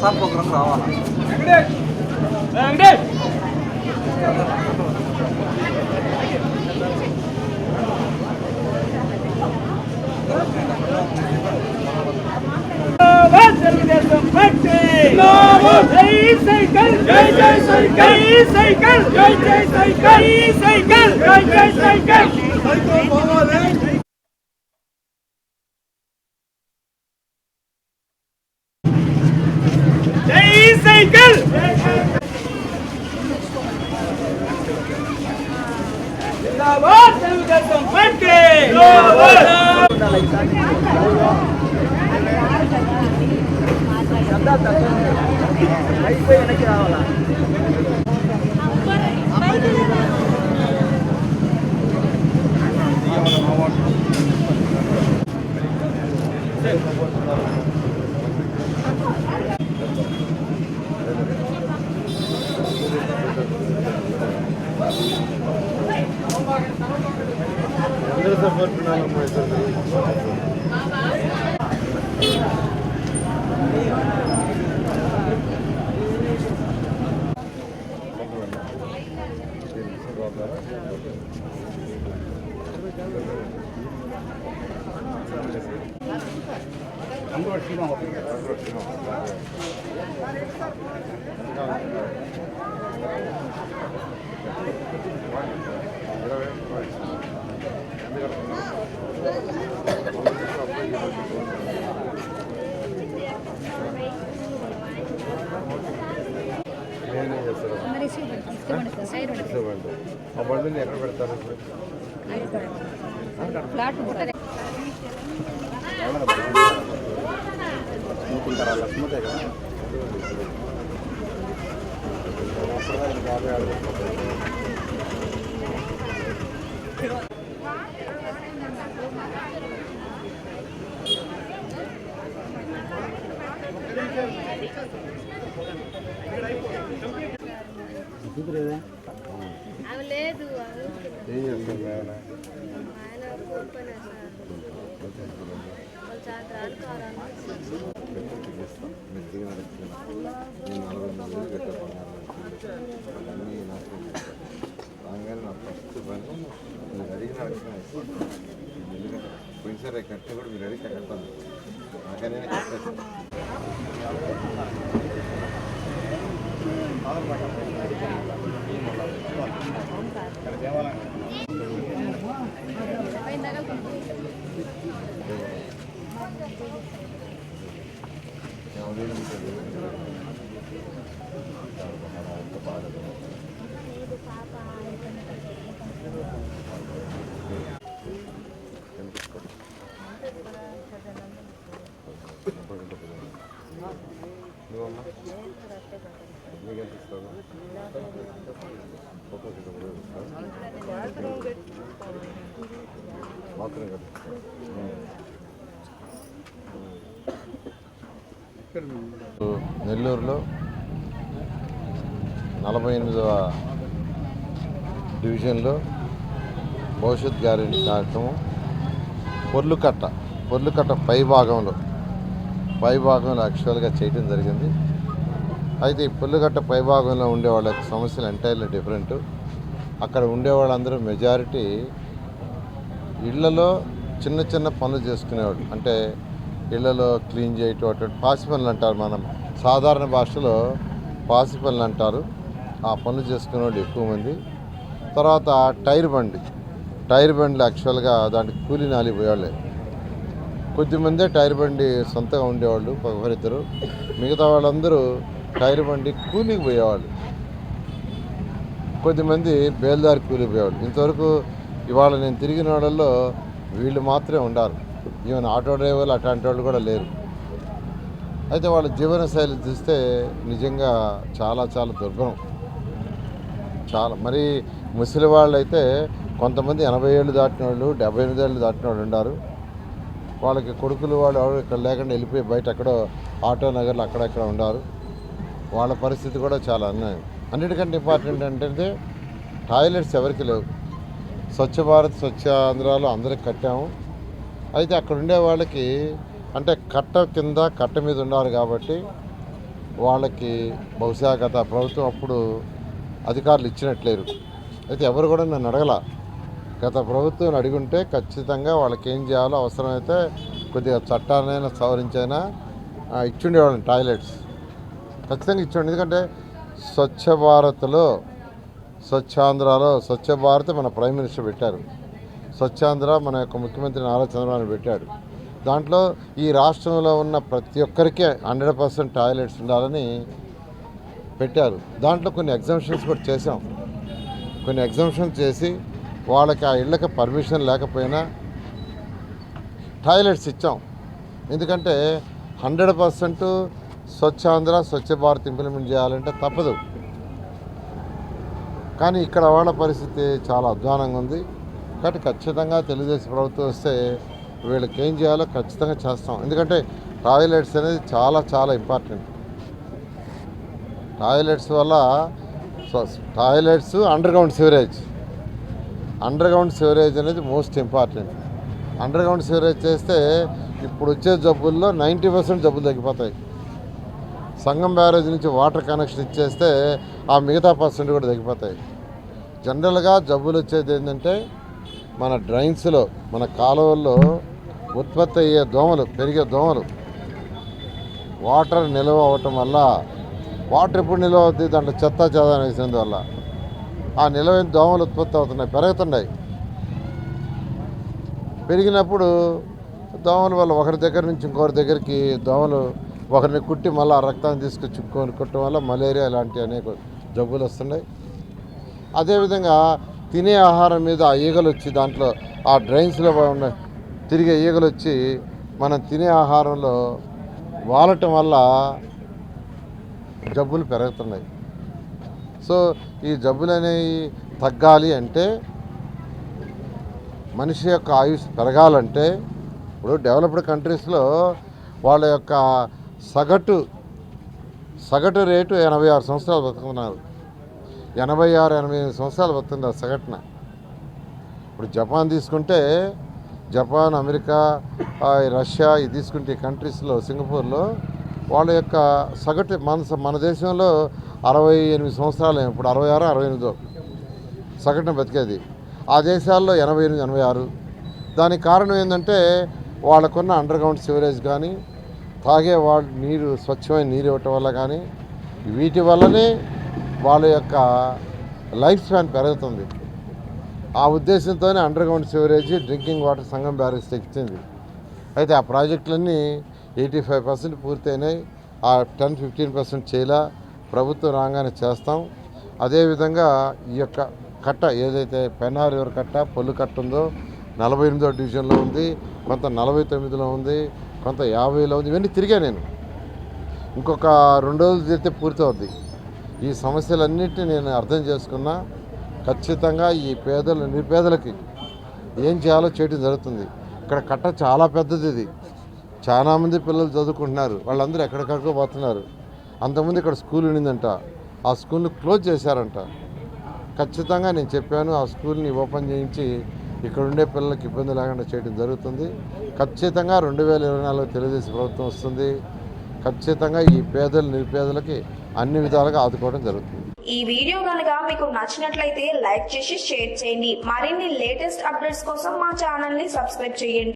Sir programme రావాలి. వెనక్కి రావాలా? అందరూ సపోర్ట్ ఆ బండిని ఎక్కడ పెడతారు? లక్ష్మతే కదా లేదు. ఏం చేస్తుంది ఆయన? రాగానే నా ఫస్ట్ పని మీరు అడిగిన అడిగిన పోయినసారి కట్ట కూడా మీరు అడిగి కట్టాను నాకనే కట్టాను. నెల్లూరులో 48వ డివిజన్లో భవిష్యత్ గ్యారెంటీ కార్యక్రమం పొర్లుకట్ట పై భాగంలో యాక్చువల్గా చేయడం జరిగింది. అయితే ఈ పొర్లుకట్ట పై భాగంలో ఉండే వాళ్ళ సమస్యలు ఎంటైర్లీ డిఫరెంట్. అక్కడ ఉండేవాళ్ళందరూ మెజారిటీ ఇళ్లలో చిన్న చిన్న పనులు చేసుకునేవాళ్ళు, అంటే ఇళ్లలో క్లీన్ చేయటం అటువంటి పాసి పనులు అంటారు, మనం సాధారణ భాషలో పాసి పనులు అంటారు. ఆ పనులు చేసుకునే వాళ్ళు ఎక్కువ మంది. తర్వాత టైర్ బండ్లు యాక్చువల్గా దాంట్లో కూలీ నాలిపోయేవాళ్ళే. కొద్దిమందే టైర్ బండి సొంతగా ఉండేవాళ్ళు, ఒకరిద్దరు. మిగతా వాళ్ళందరూ టైర్ బండి కూలీకి పోయేవాళ్ళు. కొద్దిమంది బేల్దారి కూలికి పోయేవాళ్ళు. ఇంతవరకు ఇవాళ నేను తిరిగిన వాళ్ళల్లో వీళ్ళు మాత్రమే ఉండారు. ఈవెన్ ఆటో డ్రైవర్లు అట్లాంటి వాళ్ళు కూడా లేరు. అయితే వాళ్ళ జీవనశైలి చూస్తే నిజంగా చాలా చాలా దుర్భరం. చాలా మరి ముసలి వాళ్ళు అయితే కొంతమంది 80 ఏళ్ళు దాటిన వాళ్ళు, 78 ఏళ్ళు దాటిన వాళ్ళు ఉన్నారు. వాళ్ళకి కొడుకులు వాళ్ళు ఇక్కడ లేకుండా వెళ్ళిపోయి బయట ఎక్కడో ఆటో నగర్లు అక్కడెక్కడ ఉన్నారు. వాళ్ళ పరిస్థితి కూడా చాలా అన్యాయం. అన్నిటికంటే ఇంపార్టెంట్ ఏంటంటే టాయిలెట్స్ ఎవరికి లేవు. స్వచ్ఛ భారత్ స్వచ్ఛ ఆంధ్రాలో అందరికి కట్టాము. అయితే అక్కడ ఉండే వాళ్ళకి అంటే కట్ట కింద కట్ట మీద ఉన్నారు కాబట్టి వాళ్ళకి బహుశా గత ప్రభుత్వం అప్పుడు అధికారులు ఇచ్చినట్లేరు. అయితే ఎవరు కూడా నన్ను అడగల. గత ప్రభుత్వం అడిగుంటే ఖచ్చితంగా వాళ్ళకి ఏం చేయాలో అవసరమైతే కొద్దిగా చట్టాన్నైనా సవరించైనా ఇచ్చుండేవాళ్ళని టాయిలెట్స్ ఖచ్చితంగా ఇచ్చేవాడు. ఎందుకంటే స్వచ్ఛ భారత్లో స్వచ్ఛాంధ్రలో స్వచ్ఛ భారత్ మన ప్రైమ్ మినిస్టర్ పెట్టారు, స్వచ్ఛాంధ్ర మన యొక్క ముఖ్యమంత్రి నారా చంద్రబాబు పెట్టాడు. దాంట్లో ఈ రాష్ట్రంలో ఉన్న ప్రతి ఒక్కరికి 100% టాయిలెట్స్ ఉండాలని పెట్టారు. దాంట్లో కొన్ని ఎగ్జామ్షన్స్ కూడా చేసాం. కొన్ని ఎగ్జామ్షన్స్ చేసి వాళ్ళకి ఆ ఇళ్ళకి పర్మిషన్ లేకపోయినా టాయిలెట్స్ ఇచ్చాం. ఎందుకంటే 100% స్వచ్ఛాంధ్ర స్వచ్ఛ భారత్ ఇంప్లిమెంట్ చేయాలంటే తప్పదు. కానీ ఇక్కడ వాళ్ళ పరిస్థితి చాలా అధ్వానంగా ఉంది. కాబట్టి ఖచ్చితంగా తెలుగుదేశం ప్రభుత్వం వస్తే వీళ్ళకి ఏం చేయాలో ఖచ్చితంగా చేస్తాం. ఎందుకంటే టాయిలెట్స్ అనేది చాలా చాలా ఇంపార్టెంట్. టాయిలెట్స్ వల్ల టాయిలెట్స్ అండర్ గ్రౌండ్ సివరేజ్ అనేది most important. Under ground sewerage చేస్తే ఇప్పుడు వచ్చే జబ్బుల్లో 90% జబ్బులు తగ్గిపోతాయి. సంగం బ్యారేజ్ నుంచి వాటర్ కనెక్షన్ ఇచ్చేస్తే ఆ మిగతా పర్సెంట్ కూడా తగ్గిపోతాయి. జనరల్గా జబ్బులు వచ్చేది ఏంటంటే మన డ్రైన్స్లో మన కాలువల్లో ఉత్పత్తి అయ్యే దోమలు, పెరిగే దోమలు, వాటర్ నిల్వ అవ్వటం వల్ల. వాటర్ ఎప్పుడు నిల్వ అవుతుంది? దాంట్లో చెత్త చెదారం వేసినందువల్ల ఆ నిల్వైన దోమలు ఉత్పత్తి అవుతున్నాయి, పెరుగుతున్నాయి. పెరిగినప్పుడు దోమల వల్ల ఒకరి దగ్గర నుంచి ఇంకొకరి దగ్గరికి దోమలు ఒకరిని కుట్టి మళ్ళీ ఆ రక్తాన్ని తీసుకొచ్చి కొట్టడం వల్ల మలేరియా ఇలాంటి అనేక జబ్బులు వస్తున్నాయి. అదేవిధంగా తినే ఆహారం మీద ఆ ఈగలు వచ్చి దాంట్లో ఆ డ్రైన్స్లో ఉన్న తిరిగే ఈగలు వచ్చి మనం తినే ఆహారంలో వాలటం వల్ల జబ్బులు పెరుగుతున్నాయి. సో ఈ జబ్బులు అనేవి తగ్గాలి అంటే, మనిషి యొక్క ఆయుష్ పెరగాలంటే, ఇప్పుడు డెవలప్డ్ కంట్రీస్లో వాళ్ళ యొక్క సగటు రేటు 86 సంవత్సరాలు బతుకుతున్నారు. 86-88 సంవత్సరాలు బతుకుతున్నారు సగటున. ఇప్పుడు జపాన్ తీసుకుంటే, జపాన్, అమెరికా, రష్యా ఇది తీసుకుంటే ఈ కంట్రీస్లో, సింగపూర్లో వాళ్ళ యొక్క సగటు మన దేశంలో 68 సంవత్సరాలు, ఇప్పుడు 66-68 సగటున బతికేది. ఆ దేశాల్లో 88-86. దానికి కారణం ఏంటంటే వాళ్ళకున్న అండర్ గ్రౌండ్ సివరేజ్ కానీ, తాగే నీరు స్వచ్ఛమైన నీరు ఇవ్వటం వల్ల కానీ, వీటి వల్లనే వాళ్ళ యొక్క లైఫ్ స్పాన్ పెరుగుతుంది. ఆ ఉద్దేశంతోనే underground sewerage, drinking water Sangam barrage తెచ్చింది. అయితే ఆ ప్రాజెక్టులన్నీ 85% పూర్తయినాయి. ఆ 10-15% చేయలా. ప్రభుత్వం రాగానే చేస్తాం. అదేవిధంగా ఈ యొక్క కట్ట ఏదైతే పెన్నా రివర్ కట్ట, పొల్లు కట్ట ఉందో 48వ డివిజన్లో ఉంది, కొంత 49లో ఉంది, కొంత 50లో ఉంది. ఇవన్నీ తిరిగా నేను. ఇంకొక 2 రోజులు తిరిగితే పూర్తవుద్ది. ఈ సమస్యలన్నింటినీ నేను అర్థం చేసుకున్నా. ఖచ్చితంగా ఈ నిరుపేదలకి ఏం చేయాలో చేయడం జరుగుతుంది. ఇక్కడ కట్ట చాలా పెద్దది. ఇది చాలామంది పిల్లలు చదువుకుంటున్నారు. వాళ్ళందరూ ఎక్కడికక్కడికో పోతున్నారు. అంతకుముందు ఇక్కడ స్కూల్ ఉండిందంట, ఆ స్కూల్ని క్లోజ్ చేశారంట. ఖచ్చితంగా నేను చెప్పాను, ఆ స్కూల్ని ఓపెన్ చేయించి ఇక్కడ ఉండే పిల్లలకి ఇబ్బంది లేకుండా చేయడం జరుగుతుంది. ఖచ్చితంగా 2024 తెలుగుదేశం ప్రభుత్వం వస్తుంది. ఖచ్చితంగా ఈ నిరుపేదలకి అన్ని విధాలుగా ఆదుకోవడం జరుగుతుంది. ఈ వీడియో కనుక మీకు నచ్చినట్లయితే లైక్ చేసి షేర్ చేయండి. మరిన్ని లేటెస్ట్ అప్డేట్స్ కోసం మా ఛానల్ ని సబ్స్క్రైబ్ చేయండి.